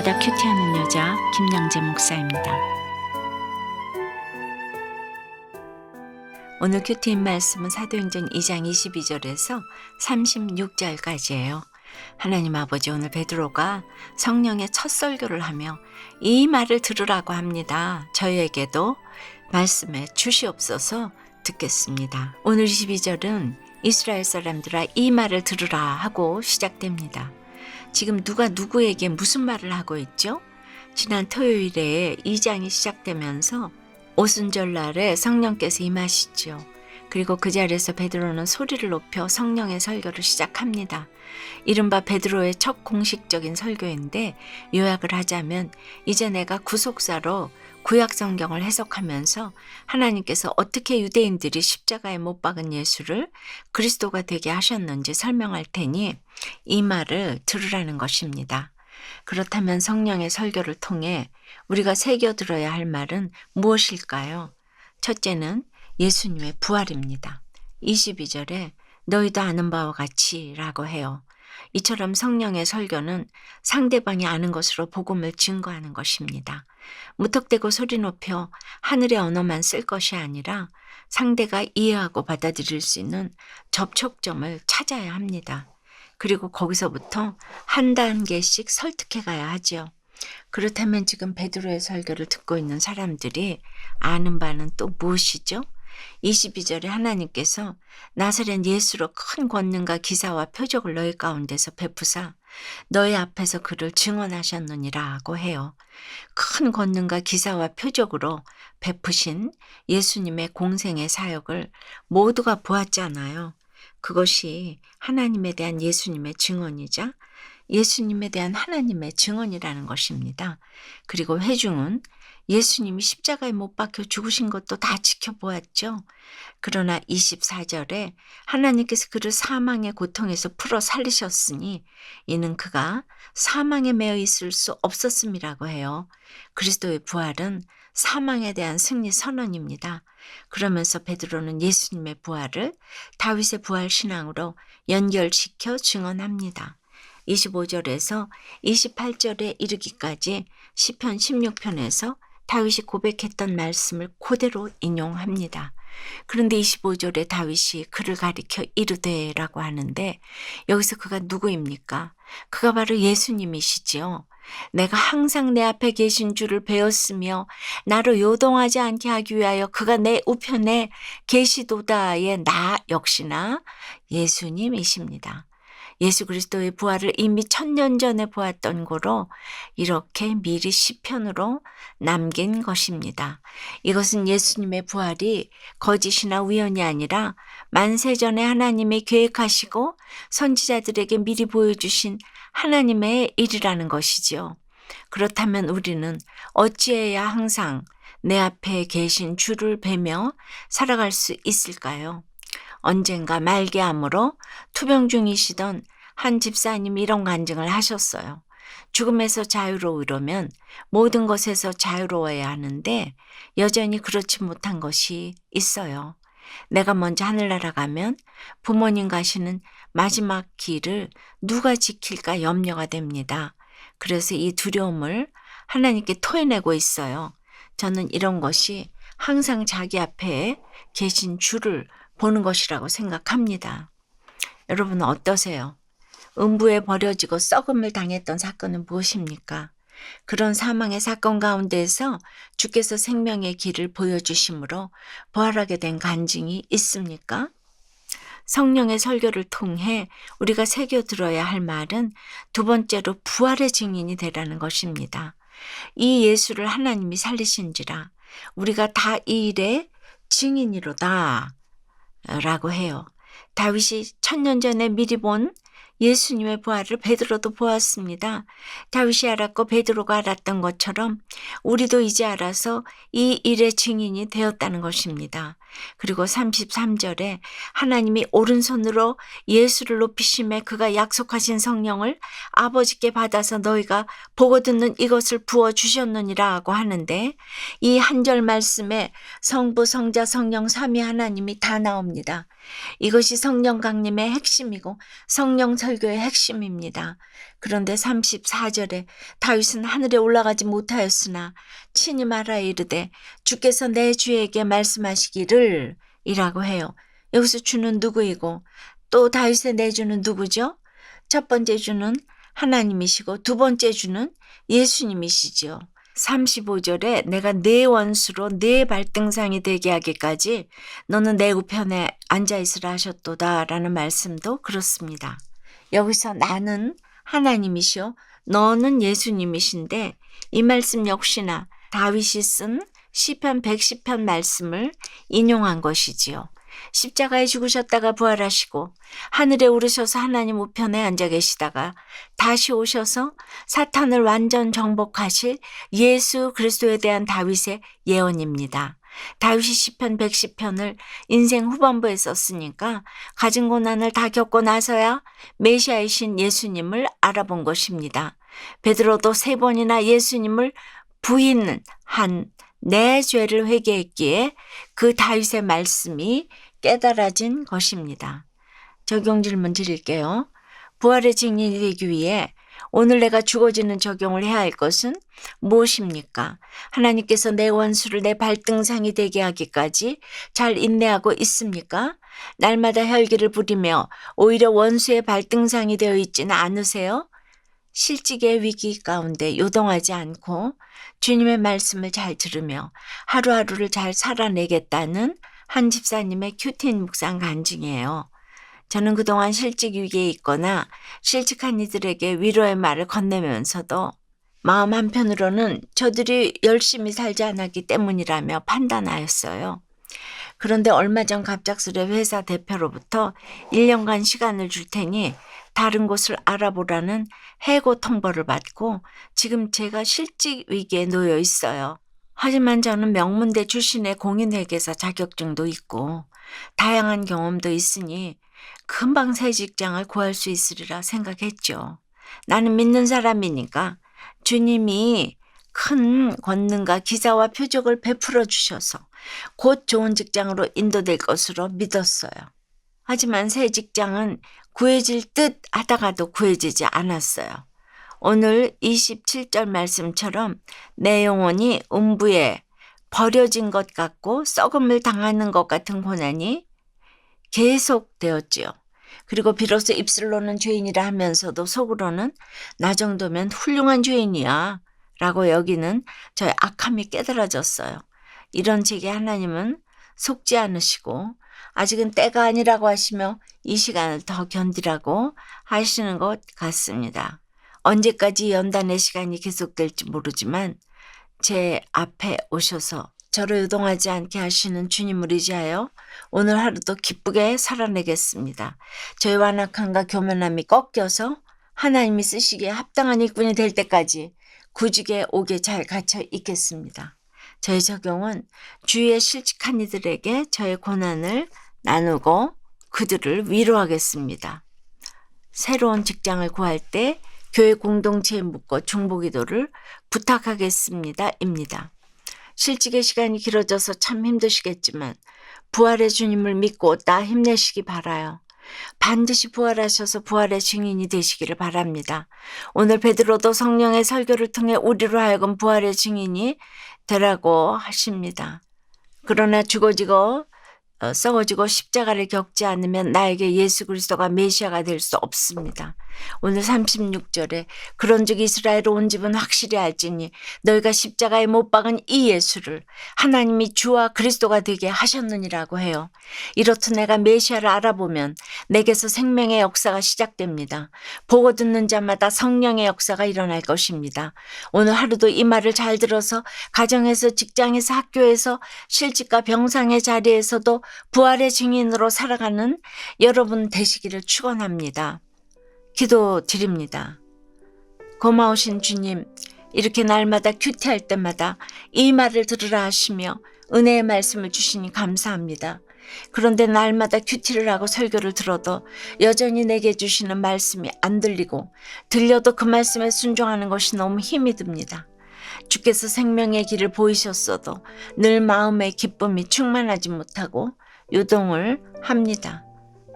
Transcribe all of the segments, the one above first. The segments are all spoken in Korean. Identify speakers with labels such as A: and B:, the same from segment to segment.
A: 날마다 큐티하는 여자 김양재 목사입니다. 오늘 큐티인 말씀은 사도행전 2장 22절에서 36절까지예요. 하나님 아버지, 오늘 베드로가 성령의 첫 설교를 하며 이 말을 들으라고 합니다. 저희에게도 말씀해 주시옵소서. 듣겠습니다. 오늘 22절은 이스라엘 사람들아 이 말을 들으라 하고 시작됩니다. 지금 누가 누구에게 무슨 말을 하고 있죠? 지난 토요일에 2장이 시작되면서 오순절날에 성령께서 임하시죠. 그리고 그 자리에서 베드로는 소리를 높여 성령의 설교를 시작합니다. 이른바 베드로의 첫 공식적인 설교인데, 요약을 하자면 이제 내가 구속사로 구약 성경을 해석하면서 하나님께서 어떻게 유대인들이 십자가에 못 박은 예수를 그리스도가 되게 하셨는지 설명할 테니 이 말을 들으라는 것입니다. 그렇다면 성령의 설교를 통해 우리가 새겨들어야 할 말은 무엇일까요? 첫째는 예수님의 부활입니다. 22절에 너희도 아는 바와 같이 라고 해요. 이처럼 성령의 설교는 상대방이 아는 것으로 복음을 증거하는 것입니다. 무턱대고 소리 높여 하늘의 언어만 쓸 것이 아니라 상대가 이해하고 받아들일 수 있는 접촉점을 찾아야 합니다. 그리고 거기서부터 한 단계씩 설득해 가야 하지요. 그렇다면 지금 베드로의 설교를 듣고 있는 사람들이 아는 바는 또 무엇이죠? 22절에 하나님께서 나사렛 예수로 큰 권능과 기사와 표적을 너희 가운데서 베푸사 너희 앞에서 그를 증언하셨느니라고 해요. 큰 권능과 기사와 표적으로 베푸신 예수님의 공생의 사역을 모두가 보았잖아요. 그것이 하나님에 대한 예수님의 증언이자 예수님에 대한 하나님의 증언이라는 것입니다. 그리고 회중은 예수님이 십자가에 못 박혀 죽으신 것도 다 지켜보았죠. 그러나 24절에 하나님께서 그를 사망의 고통에서 풀어 살리셨으니 이는 그가 사망에 매여 있을 수 없었음이라고 해요. 그리스도의 부활은 사망에 대한 승리 선언입니다. 그러면서 베드로는 예수님의 부활을 다윗의 부활 신앙으로 연결시켜 증언합니다. 25절에서 28절에 이르기까지 시편 16편에서 다윗이 고백했던 말씀을 그대로 인용합니다. 그런데 25절에 다윗이 그를 가리켜 이르되라고 하는데 여기서 그가 누구입니까? 그가 바로 예수님이시지요. 내가 항상 내 앞에 계신 줄을 배웠으며 나로 요동하지 않게 하기 위하여 그가 내 우편에 계시도다의 나 역시나 예수님이십니다. 예수 그리스도의 부활을 이미 1000년 전에 보았던 거로 이렇게 미리 시편으로 남긴 것입니다. 이것은 예수님의 부활이 거짓이나 우연이 아니라 만세전에 하나님이 계획하시고 선지자들에게 미리 보여주신 하나님의 일이라는 것이지요. 그렇다면 우리는 어찌해야 항상 내 앞에 계신 주를 뵈며 살아갈 수 있을까요? 언젠가 말기암으로 투병 중이시던 한 집사님이 이런 간증을 하셨어요. 죽음에서 자유로우려면 모든 것에서 자유로워야 하는데 여전히 그렇지 못한 것이 있어요. 내가 먼저 하늘나라 가면 부모님 가시는 마지막 길을 누가 지킬까 염려가 됩니다. 그래서 이 두려움을 하나님께 토해내고 있어요. 저는 이런 것이 항상 자기 앞에 계신 주를 보는 것이라고 생각합니다. 여러분은 어떠세요? 음부에 버려지고 썩음을 당했던 사건은 무엇입니까? 그런 사망의 사건 가운데에서 주께서 생명의 길을 보여주심으로 부활하게 된 간증이 있습니까? 성령의 설교를 통해 우리가 새겨들어야 할 말은 두 번째로 부활의 증인이 되라는 것입니다. 이 예수를 하나님이 살리신지라 우리가 다 이 일의 증인이로다 라고 해요. 다윗이 1000년 전에 미리 본 예수님의 부활을 베드로도 보았습니다. 다윗이 알았고 베드로가 알았던 것처럼 우리도 이제 알아서 이 일의 증인이 되었다는 것입니다. 그리고 33절에 하나님이 오른손으로 예수를 높이심에 그가 약속하신 성령을 아버지께 받아서 너희가 보고 듣는 이것을 부어주셨느니라 하고 하는데 이 한 절 말씀에 성부, 성자, 성령, 삼위 하나님이 다 나옵니다. 이것이 성령 강림의 핵심이고 성령 설교의 핵심입니다. 그런데 34절에 다윗은 하늘에 올라가지 못하였으나 친히 말하여 이르되 주께서 내 주에게 말씀하시기를 이라고 해요. 여기서 주는 누구이고 또 다윗의 내 주는 누구죠? 첫 번째 주는 하나님이시고 두 번째 주는 예수님이시지요. 35절에 내가 네 원수로 네 발등상이 되게 하기까지 너는 내 우편에 앉아있으라 하셨도다 라는 말씀도 그렇습니다. 여기서 나는 하나님이시오 너는 예수님이신데 이 말씀 역시나 다윗이 쓴 시편 110편 말씀을 인용한 것이지요. 십자가에 죽으셨다가 부활하시고 하늘에 오르셔서 하나님 우편에 앉아 계시다가 다시 오셔서 사탄을 완전 정복하실 예수 그리스도에 대한 다윗의 예언입니다. 다윗이 시편 110편을 인생 후반부에 썼으니까 가진 고난을 다 겪고 나서야 메시아이신 예수님을 알아본 것입니다. 베드로도 3번이나 예수님을 부인한 내 죄를 회개했기에 그 다윗의 말씀이 깨달아진 것입니다. 적용 질문 드릴게요. 부활의 증인이 되기 위해 오늘 내가 주어지는 적용을 해야 할 것은 무엇입니까? 하나님께서 내 원수를 내 발등상이 되게 하기까지 잘 인내하고 있습니까? 날마다 혈기를 부리며 오히려 원수의 발등상이 되어 있지는 않으세요? 실직의 위기 가운데 요동하지 않고 주님의 말씀을 잘 들으며 하루하루를 잘 살아내겠다는 한 집사님의 큐틴 묵상 간증이에요. 저는 그동안 실직 위기에 있거나 실직한 이들에게 위로의 말을 건네면서도 마음 한편으로는 저들이 열심히 살지 않았기 때문이라며 판단하였어요. 그런데 얼마 전 갑작스레 회사 대표로부터 1년간 시간을 줄 테니 다른 곳을 알아보라는 해고 통보를 받고 지금 제가 실직 위기에 놓여 있어요. 하지만 저는 명문대 출신의 공인회계사 자격증도 있고 다양한 경험도 있으니 금방 새 직장을 구할 수 있으리라 생각했죠. 나는 믿는 사람이니까 주님이 큰 권능과 기사와 표적을 베풀어 주셔서 곧 좋은 직장으로 인도될 것으로 믿었어요. 하지만 새 직장은 구해질 듯 하다가도 구해지지 않았어요. 오늘 27절 말씀처럼 내 영혼이 음부에 버려진 것 같고 썩음을 당하는 것 같은 고난이 계속되었지요. 그리고 비로소 입술로는 죄인이라 하면서도 속으로는 나 정도면 훌륭한 죄인이야 라고 여기는 저의 악함이 깨달아졌어요. 이런 제게 하나님은 속지 않으시고 아직은 때가 아니라고 하시며 이 시간을 더 견디라고 하시는 것 같습니다. 언제까지 연단의 시간이 계속될지 모르지만 제 앞에 오셔서 저를 유동하지 않게 하시는 주님을 의지하여 오늘 하루도 기쁘게 살아내겠습니다. 저의 완악함과 교만함이 꺾여서 하나님이 쓰시기에 합당한 일꾼이 될 때까지 구직에 옥에 잘 갇혀 있겠습니다. 저의 적용은 주위의 실직한 이들에게 저의 고난을 나누고 그들을 위로하겠습니다. 새로운 직장을 구할 때 교회 공동체에 묻고 중보기도를 부탁하겠습니다. 입니다. 실직의 시간이 길어져서 참 힘드시겠지만 부활의 주님을 믿고 나 힘내시기 바라요. 반드시 부활하셔서 부활의 증인이 되시기를 바랍니다. 오늘 베드로도 성령의 설교를 통해 우리로 하여금 부활의 증인이 되라고 하십니다. 그러나 죽어지고 썩어지고 십자가를 겪지 않으면 나에게 예수 그리스도가 메시아가 될 수 없습니다. 오늘 36절에 그런즉 이스라엘 온 집은 확실히 알지니 너희가 십자가에 못 박은 이 예수를 하나님이 주와 그리스도가 되게 하셨느니라고 해요. 이렇듯 내가 메시아를 알아보면 내게서 생명의 역사가 시작됩니다. 보고 듣는 자마다 성령의 역사가 일어날 것입니다. 오늘 하루도 이 말을 잘 들어서 가정에서 직장에서 학교에서 실직과 병상의 자리에서도 부활의 증인으로 살아가는 여러분 되시기를 축원합니다. 기도드립니다. 고마우신 주님, 이렇게 날마다 큐티할 때마다 이 말을 들으라 하시며 은혜의 말씀을 주시니 감사합니다. 그런데 날마다 큐티를 하고 설교를 들어도 여전히 내게 주시는 말씀이 안 들리고 들려도 그 말씀에 순종하는 것이 너무 힘이 듭니다. 주께서 생명의 길을 보이셨어도 늘 마음의 기쁨이 충만하지 못하고 요동을 합니다.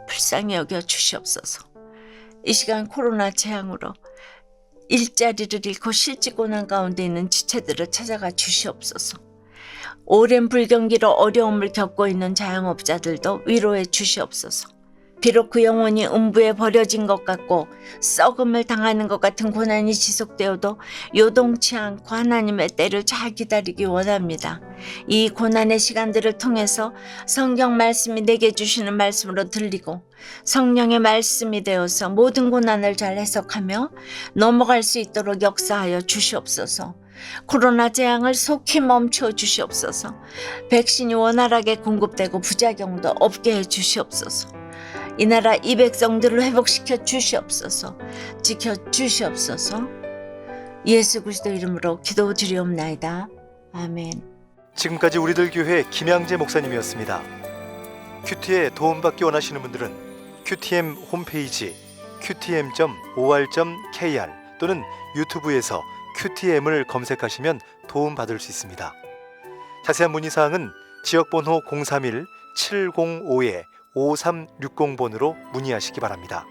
A: 불쌍히 여겨 주시옵소서. 이 시간 코로나 재앙으로 일자리를 잃고 실직고난 가운데 있는 지체들을 찾아가 주시옵소서. 오랜 불경기로 어려움을 겪고 있는 자영업자들도 위로해 주시옵소서. 비록 그 영혼이 음부에 버려진 것 같고 썩음을 당하는 것 같은 고난이 지속되어도 요동치 않고 하나님의 때를 잘 기다리기 원합니다. 이 고난의 시간들을 통해서 성경 말씀이 내게 주시는 말씀으로 들리고 성령의 말씀이 되어서 모든 고난을 잘 해석하며 넘어갈 수 있도록 역사하여 주시옵소서. 코로나 재앙을 속히 멈춰 주시옵소서. 백신이 원활하게 공급되고 부작용도 없게 해 주시옵소서. 이 나라 이 백성들을 회복시켜 주시옵소서. 지켜 주시옵소서. 예수 그리스도 이름으로 기도드리옵나이다. 아멘.
B: 지금까지 우리들 교회 김양재 목사님이었습니다. 큐티에 도움받기 원하시는 분들은 QTM 홈페이지 qtm.or.kr 또는 유튜브에서 QTM을 검색하시면 도움받을 수 있습니다. 자세한 문의사항은 지역번호 031-705-5360번으로 문의하시기 바랍니다.